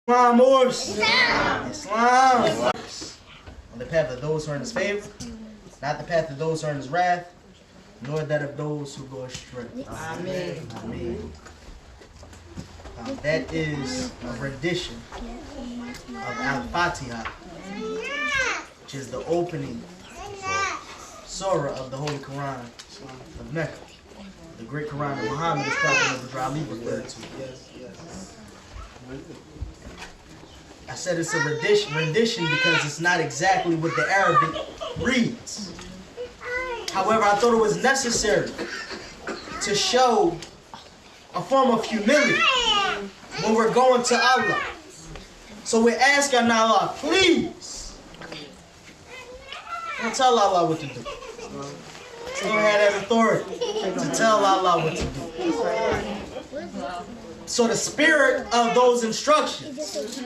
Islam, Moorish. Islam. On the path of those who are in his favor, not the path of those who are in his wrath, nor that of those who go astray. Amen. Amen. That is a rendition of Al-Fatiha, which is the opening surah of the Holy Quran of Mecca. The great Quran of Muhammad is probably the Ali referred to. I said it's a rendition because it's not exactly what the Arabic reads. However, I thought it was necessary to show a form of humility when we're going to Allah. So we're asking Allah, please, don't tell Allah what to do. You don't have that authority to tell Allah what to do. So the spirit of those instructions,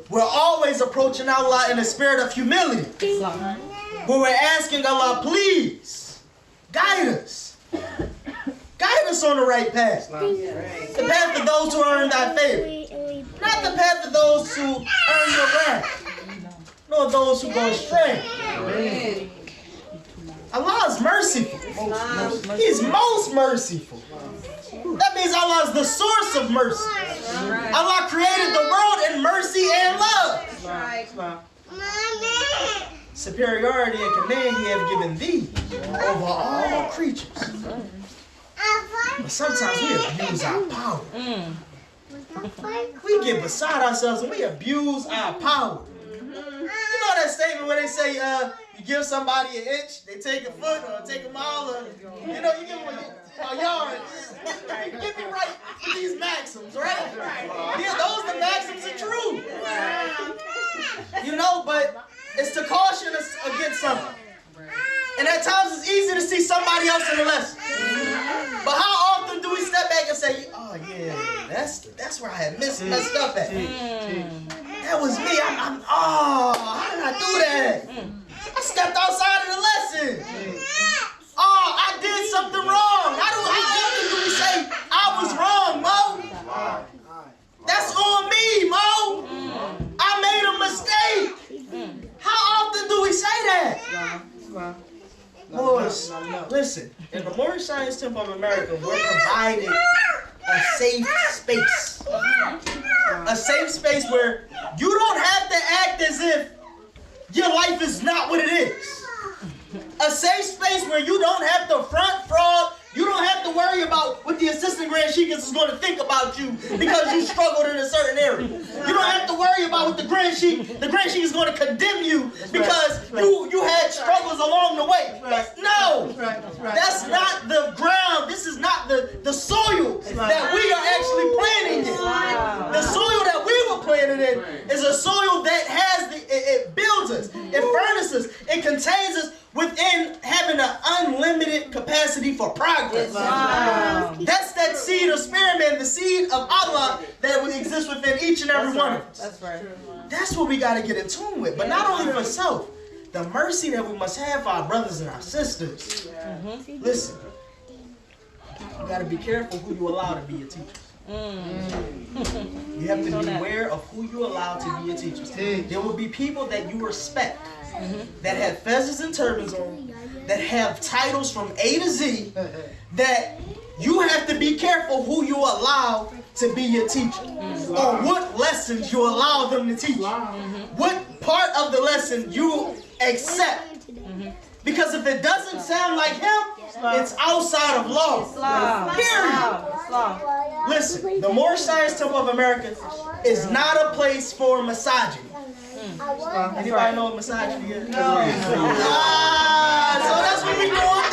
we're always approaching Allah in a spirit of humility. Where we're asking Allah, please, guide us. Guide us on the right path. The path of those who earn thy favor. Not the path of those who earn your wrath. Nor those who go astray. Allah is merciful. He's most merciful. That means Allah is the source of mercy. Allah created the world in mercy and love. Superiority and command He have given thee over all creatures. But sometimes we abuse our power. We get beside ourselves and we abuse our power. You know that statement where they say, you give somebody an inch, they take a foot or take a mile, or you give them a yard. Get me right with these maxims, right? Yeah, those are the maxims of truth. You know, but it's to caution us against something. And at times it's easy to see somebody else in the lesson. But how often do we step back and say, oh yeah, that's where I had messed up at. That was me. How did I do that? I stepped outside of the lesson. Oh, I did something wrong. How often do we say I was wrong, Mo? That's on me, Mo. I made a mistake. How often do we say that? Moorish, listen, in the Moorish Science Temple of America, we're provided a safe space. A safe space where you don't have to act as if your life is not what it is. A safe space where you don't have to front fraud. You don't have to worry about what the assistant Grand Sheikah is going to think about you because you struggled in a certain area. You don't have to worry about what the Grand Sheikah is going to condemn you because you had struggles along the way. No, that's not the ground. This is not the soil that we are actually planting in. The soil that we were planted in is a soil that has it builds us, it furnishes, it contains us within having an unlimited capacity for progress. That's that seed of spirit, man, the seed of Allah that would exist within each and every one of us. That's right. That's what we got to get in tune with. But not only for self, the mercy that we must have for our brothers and our sisters. Listen, you got to be careful who you allow to be your teachers. You have to be aware of who you allow to be your teachers. There will be people that you respect, that have feathers and turbans on, that have titles from A to Z, that you have to be careful who you allow to be your teacher, or what lessons you allow them to teach, what part of the lesson you accept. Because if it doesn't sound like him, it's outside of law. Period. Listen, the Moorish Science Temple of America is not a place for misogyny. Anybody know what misogyny is? No. So that's what we going to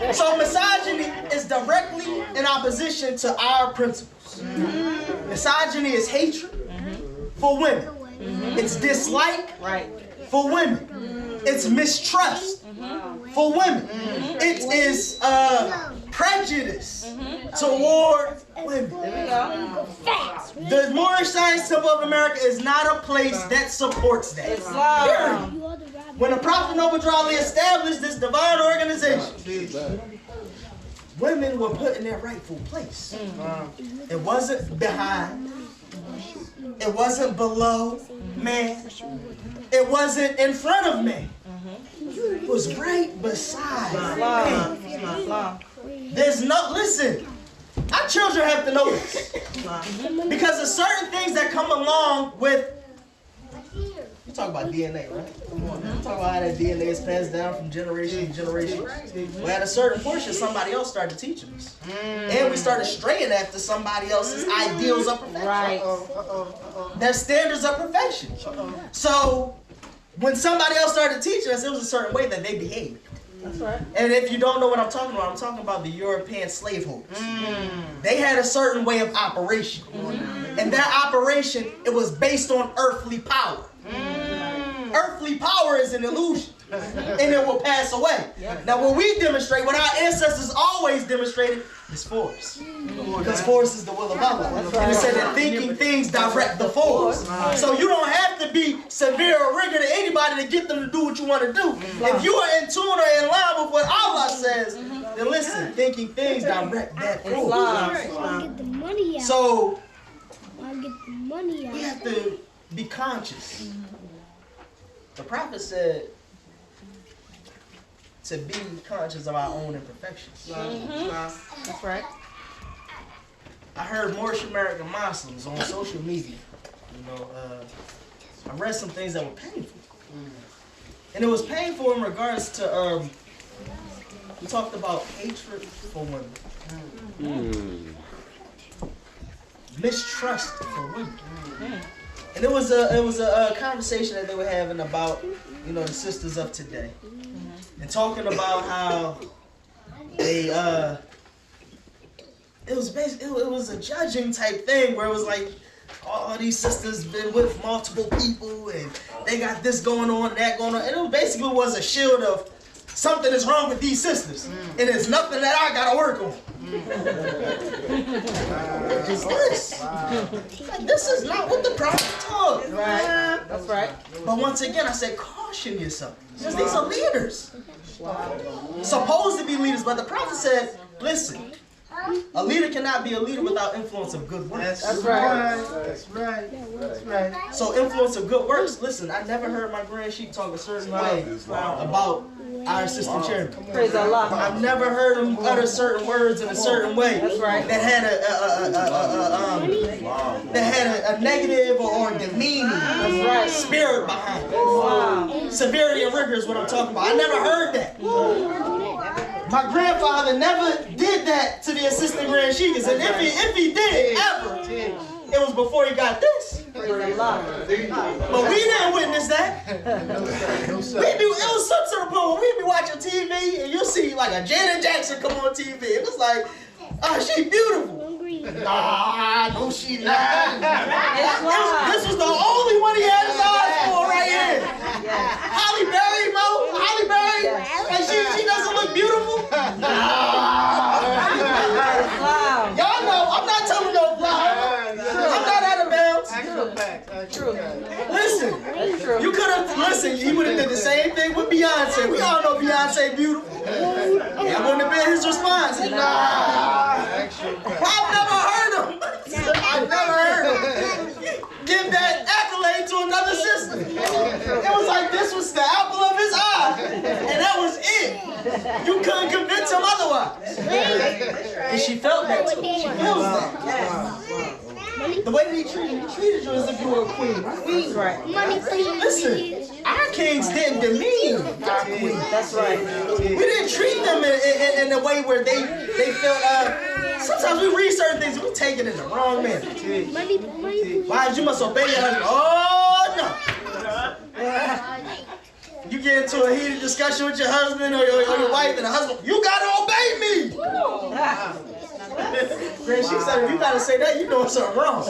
do. So misogyny is directly in opposition to our principles. Misogyny is hatred for women. It's dislike for women. It's mistrust for women. It is prejudice toward women. The Moorish Science Temple of America is not a place that supports that. When the Prophet Noble Ali established this divine organization, women were put in their rightful place. It wasn't behind It wasn't below man. It wasn't in front of man. It was right beside man. There's no, listen, our children have to know this. Because there's certain things that come along with, you talk about DNA, right? You talk about how that DNA is passed down from generation to generation. Well, at a certain portion, somebody else started teaching us. And we started straying after somebody else's ideals of perfection. Right. Their standards of perfection. So, when somebody else started teaching us, it was a certain way that they behaved. That's right. And if you don't know what I'm talking about, I'm talking about the European slaveholders. They had a certain way of operation. And that operation, it was based on earthly power. Earthly power is an illusion. And it will pass away. Now what we demonstrate, what our ancestors always demonstrated, is force. Because force is the will of Allah. And it said that thinking things direct the force. So you don't have to be severe or rigid to anybody to get them to do what you want to do. If you are in tune or in line with what Allah says, then listen, thinking things direct that force. So we have to be conscious. The Prophet said to be conscious of our own imperfections. That's right. I heard Moorish American Muslims on social media. I read some things that were painful. And it was painful in regards to, we talked about hatred for women. Mistrust for women. And it was a conversation that they were having about, the sisters of today. And talking about how they, it was a judging type thing where it was like, oh, these sisters been with multiple people and they got this going on and that going on. And it basically was a shield of something is wrong with these sisters. And it's nothing that I gotta work on. This is not what the Prophet taught. Right. That's right. But once again, I said, caution yourself. Because these are leaders. Supposed to be leaders, but the Prophet said, listen, a leader cannot be a leader without influence of good works. That's right. That's right. That's right. So influence of good works, listen, I never heard my grand sheik talk a certain way about our assistant chairman. Praise Allah. I've never heard him utter certain words in a certain way that had a negative or demeaning spirit behind it. Severity and rigor is what I'm talking about. I never heard that. My grandfather never did that to the assistant grand sheikhs, and if he did ever, it was before he got this. But we didn't witness that. It was some to the point where we'd be watching TV and you'll see like a Janet Jackson come on TV. It was like, oh, she beautiful. Nah, no, she not. This was the only one he had his eyes for right here. Halle Berry, Halle Berry, and she doesn't look beautiful. Y'all know, I'm not telling no lie. I'm not out of bounds. Listen, you could have, he would have did the same thing with Beyonce. We all know Beyonce beautiful. That wouldn't have been his response. I've never heard him. I've never heard him give that accolade to another sister. It was like this was the apple of his eye. And that was it. You couldn't convince him otherwise. And she felt that too. She feels that. The way that he treated you as if you were a queen. Listen, our kings didn't demean our queen. That's right. We didn't treat them in a way where they felt, sometimes we read certain things and we take it in the wrong manner. Wives, you must obey your husband. Oh, no. You get into a heated discussion with your husband or your wife and the husband, you gotta obey me. Grand Sheik said, if you gotta say that, you doing something wrong.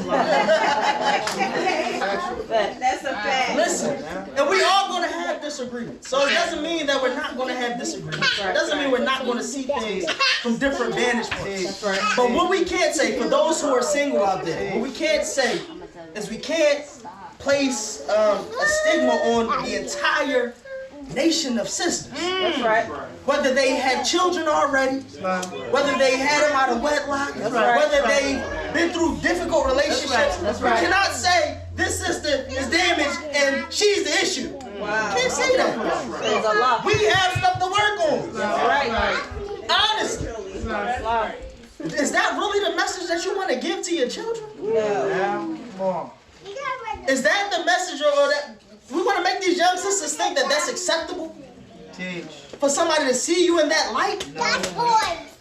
That's a fact. Listen, and we all gonna have disagreements. So it doesn't mean that we're not gonna have disagreements. It doesn't mean we're not gonna see things from different vantage points. But what we can't say, for those who are single out there, what we can't say is we can't place a stigma on the entire nation of sisters. That's right. Whether they had children already, whether they had them out of wedlock, whether they've been through difficult relationships. That's right. You cannot say this sister is damaged and she's the issue. Wow. You can't say that. There's a lot. We have stuff to work on. That's right. Honestly. That's right. Is that really the message that you want to give to your children? No. Is that the message, or that we want to make these young sisters think that that's acceptable? For somebody to see you in that light?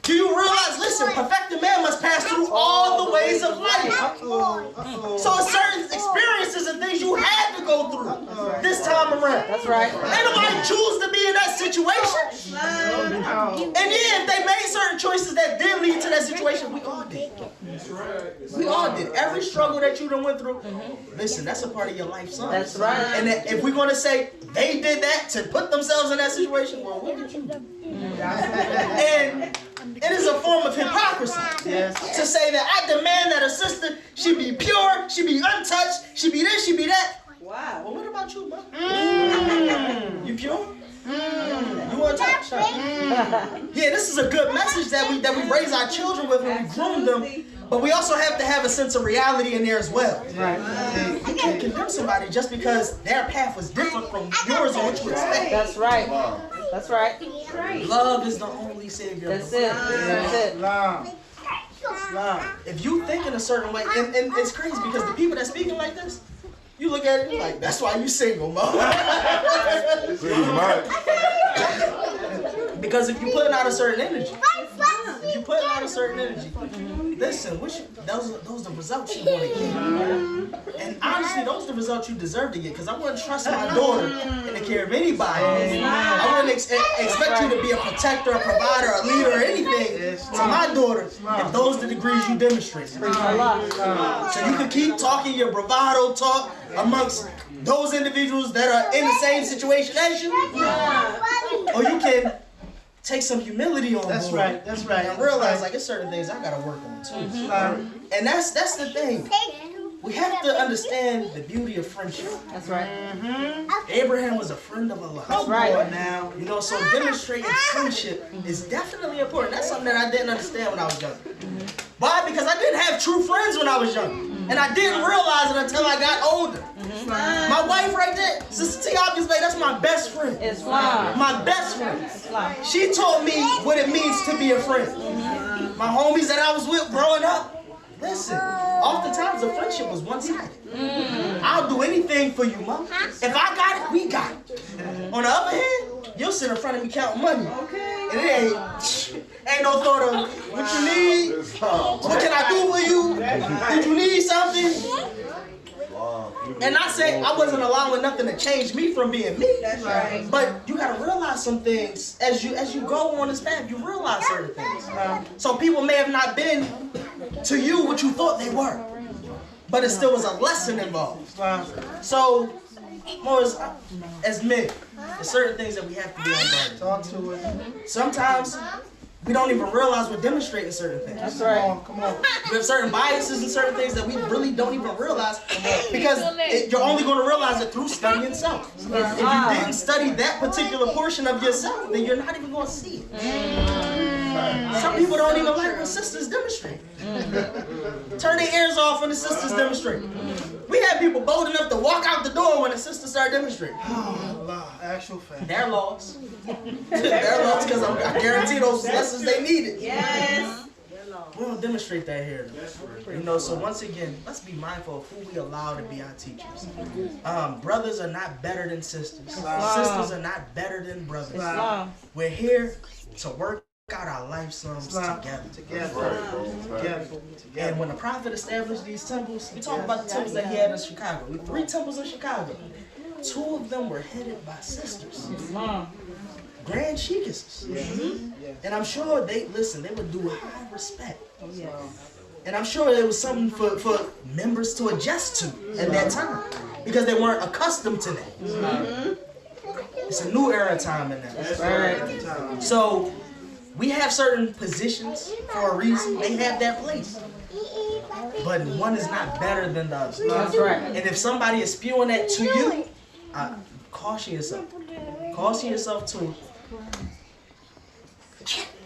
Do you realize, listen, perfected man must pass through all the ways of life. So it's certain experiences and things you had to go through this time around. That's right. Ain't nobody choose to be in that situation. And yeah, if they made certain choices that did lead to that situation, we all did. We all did. Every struggle that you done went through, listen, that's a part of your life, son. That's right. And if we're going to say they did that to put themselves in that situation, well, what did you do? And it is a form of hypocrisy to say that I demand that a sister, she be pure, she be untouched, she be this, she be that. Wow. Well, what about you, bro? You pure? You want to touch? Yeah, this is a good message that we raise our children with when we groom them. But we also have to have a sense of reality in there as well. Right. You can't condemn somebody just because their path was different from yours or what you expect. That's right. That's right. Love is the only savior. That's it. That's it. If you think in a certain way, and it's crazy because the people that speaking like this, you look at it, you're like, that's why you single, Mo. Because if you put out a certain energy, listen, those are the results you want to get. And honestly, those are the results you deserve to get. Because I wouldn't trust my daughter in the care of anybody. I wouldn't expect you to be a protector, a provider, a leader, or anything to my daughter if those are the degrees you demonstrate. So you can keep talking your bravado talk amongst those individuals that are in the same situation as you, or you can take some humility on board. That's right. And realize like it's certain things I gotta work on too. And that's the thing. We have to understand the beauty of friendship. That's right. Abraham was a friend of Allah. That's right. Now, You know, so demonstrating friendship is definitely important. That's something that I didn't understand when I was young. Why? Because I didn't have true friends when I was young. And I didn't realize it until I got older. My wife right there, Sister T, obviously, that's my best friend. Islam. My best friend. Islam. She taught me what it means to be a friend. My homies that I was with growing up, listen, oftentimes the friendship was one-sided. I'll do anything for you, Mom. If I got it, we got it. On the other hand, you'll sit in front of me counting money. And it ain't no thought of what you need, what can I do for you, did you need something? And I say I wasn't allowing nothing to change me from being me. That's right. But you gotta realize some things as you go on this path. You realize certain things. So people may have not been to you what you thought they were, but it still was a lesson involved. So, more as men, there's certain things that we have to be on guard. talk to us. Sometimes we don't even realize we're demonstrating certain things. That's right. Come on. We have certain biases and certain things that we really don't even realize because you're only going to realize it through studying self. If you didn't study that particular portion of yourself, then you're not even going to see it. Some people don't even like when sisters demonstrate. Turn their ears off when the sisters demonstrate. We have people bold enough to walk out the door when the sisters start demonstrating. Actual fact. They're lost. They're lost because I guarantee those lessons they needed. Yes. We don't demonstrate that here. You know, so once again, let's be mindful of who we allow to be our teachers. Brothers are not better than sisters. Sisters are not better than brothers. We're here to work out our life sums together. And when the prophet established these temples, we talk about the temples that he had in Chicago. We have 3 temples in Chicago. 2 of them were headed by sisters. Grand sheikesses. And I'm sure they would do high respect. And I'm sure it was something for members to adjust to at that time because they weren't accustomed to that. It's a new era time in that. So we have certain positions for a reason. They have that place. But one is not better than the other. That's right. And if somebody is spewing that to you, caution yourself. Caution yourself too.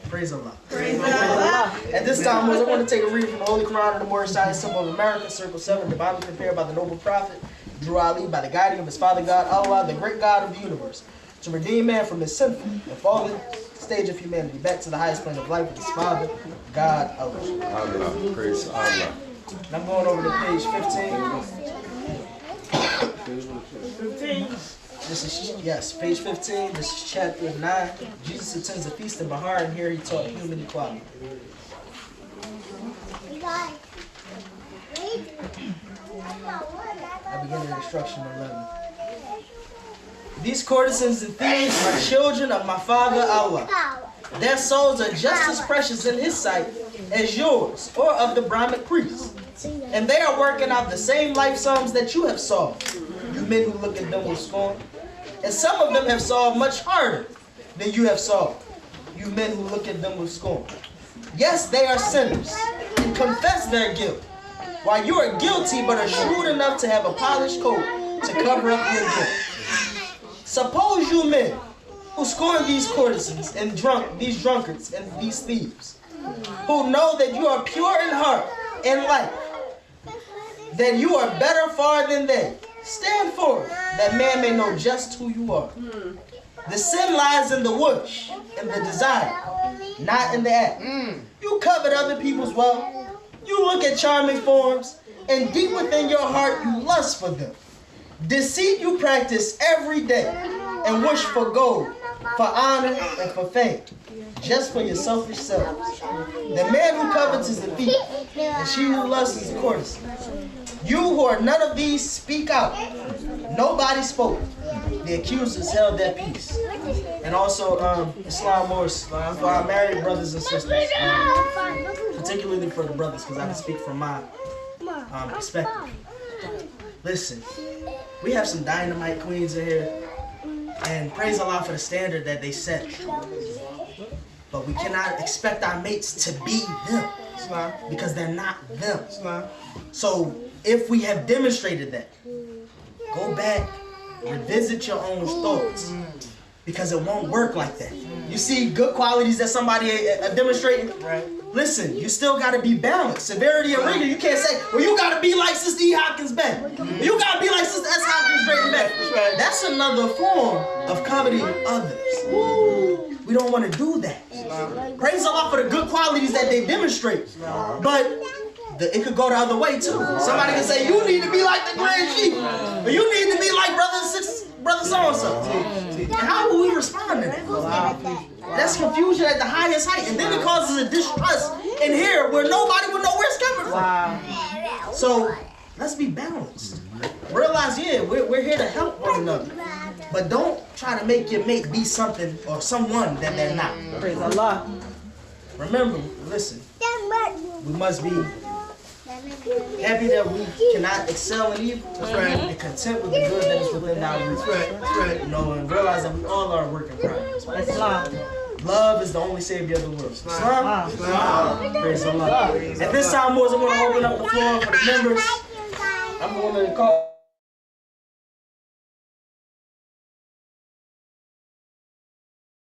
Praise Allah. Praise Allah. At this time, I want to take a reading from the Holy Quran of the Moorish Science Symbol of America, Circle 7, divinely prepared by the noble prophet, Drew Ali, by the guiding of his father God, Allah, the great God of the universe, to redeem man from his sinful and fallen stage of humanity back to the highest plane of life with his father, God, Allah. Allah. Praise Allah. And I'm going over to page 15. 15. This is, yes, page 15. This is chapter 9. Jesus attends a feast in Bahar, and here he taught human equality. I begin the instruction 11. These courtesans and thieves are children of my Father Allah. Their souls are just as precious in His sight as yours or of the Brahmic priests. And they are working out the same life sums that you have solved, you men who look at them with scorn. And some of them have solved much harder than you have solved, you men who look at them with scorn. Yes, they are sinners and confess their guilt, while you are guilty but are shrewd enough to have a polished coat to cover up your guilt. Suppose you men who scorn these courtesans and these drunkards and these thieves, who know that you are pure in heart and life, that you are better far than they. Stand forth, that man may know just who you are. The sin lies in the wish and the desire, not in the act. You covet other people's wealth. You look at charming forms, and deep within your heart you lust for them. Deceit you practice every day, and wish for gold, for honor, and for fame, just for your selfish selves. The man who covets is a thief, and she who lusts is a courtesan. You who are none of these, speak out. Nobody spoke. The accusers held their peace. And also, Islam Moorish, for our married brothers and sisters, particularly for the brothers, because I can speak from my perspective. Listen, we have some dynamite queens in here, and praise Allah for the standard that they set. But we cannot expect our mates to be them, because they're not them. So if we have demonstrated that, go back, revisit your own thoughts, because it won't work like that. You see good qualities that somebody demonstrating? Right. Listen, you still got to be balanced. Severity and rigor. You can't say, well, you got to be like Sister E. Hopkins Beck. You got to be like Sister S. Hopkins Drayton Beck. Right. That's another form of coveting others. We don't want to do that. Praise Allah for the good qualities that they demonstrate. But it could go the other way too. Somebody can say, you need to be like the Grand Chief. Or you need to be like brother so-and-so. And how will we respond to that? That's confusion at the highest height. And then it causes a distrust in here where nobody will know where it's coming from. So let's be balanced. Realize, yeah, we're here to help one another. But don't try to make your mate be something or someone that they're not. Praise Allah. Remember, listen, we must be happy that we cannot excel in evil. That's right. And content with the good that is within our reach. That's right. You know, and realize that we all are a work in progress. Islam. Love is the only savior of the world. Islam? Praise Allah. At this time, boys, I'm going to open up the floor for the members. I'm going to call.